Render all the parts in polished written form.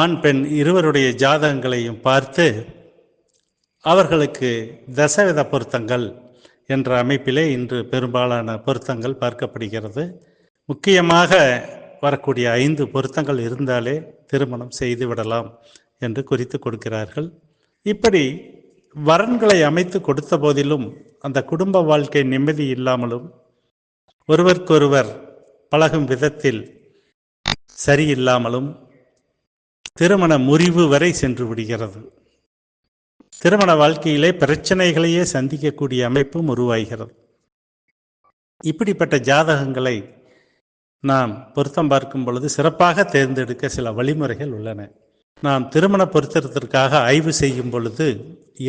ஆண் பெண் இருவருடைய ஜாதகங்களையும் பார்த்து அவர்களுக்கு தசவித பொருத்தங்கள் என்ற அமைப்பிலே இன்று பெரும்பாலான பொருத்தங்கள் பார்க்கப்படுகிறது. முக்கியமாக வரக்கூடிய 5 பொருத்தங்கள் இருந்தாலே திருமணம் செய்து விடலாம் என்று குறித்து கொடுக்கிறார்கள். இப்படி வரன்களை அமைத்து கொடுத்த போதிலும் அந்த குடும்ப வாழ்க்கை நிம்மதி இல்லாமலும் ஒருவருக்கொருவர் பழகும் விதத்தில் சரியில்லாமலும் திருமண முறிவு வரை சென்று விடுகிறது. திருமண வாழ்க்கையிலே பிரச்சனைகளையே சந்திக்கக்கூடிய அமைப்பும் உருவாகிறது. இப்படிப்பட்ட ஜாதகங்களை நாம் பொருத்தம் பார்க்கும் பொழுது சிறப்பாக தேர்ந்தெடுக்க சில வழிமுறைகள் உள்ளன. நாம் திருமண பொருத்தத்திற்காக ஆய்வு செய்யும் பொழுது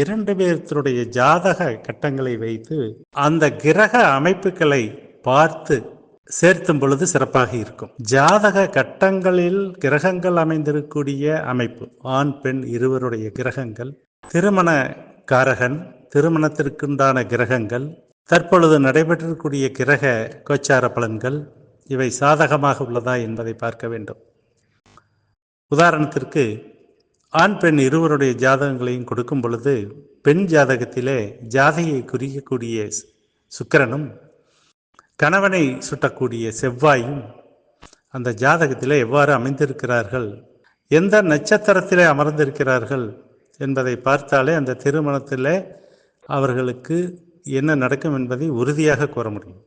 2 பேருடைய ஜாதக கட்டங்களை வைத்து அந்த கிரக அமைப்புகளை பார்த்து சேர்த்தும் பொழுது சிறப்பாக இருக்கும். ஜாதக கட்டங்களில் கிரகங்கள் அமைந்திருக்கக்கூடிய அமைப்பு, ஆண் பெண் இருவருடைய கிரகங்கள், திருமண காரகன், திருமணத்திற்குண்டான கிரகங்கள், தற்பொழுது நடைபெற்றக்கூடிய கிரக கோச்சார பலன்கள், இவை சாதகமாக உள்ளதா என்பதை பார்க்க வேண்டும். உதாரணத்திற்கு ஆண் பெண் இருவருடைய ஜாதகங்களையும் கொடுக்கும் பொழுது பெண் ஜாதகத்திலே ஜாதையை குறிக்கக்கூடிய சுக்கிரனும் கணவனை சுட்டக்கூடிய செவ்வாயும் அந்த ஜாதகத்திலே எவ்வாறு அமைந்திருக்கிறார்கள், எந்த நட்சத்திரத்திலே அமர்ந்திருக்கிறார்கள் என்பதை பார்த்தாலே அந்த திருமணத்திலே அவர்களுக்கு என்ன நடக்கும் என்பதை உறுதியாக கூற முடியும்.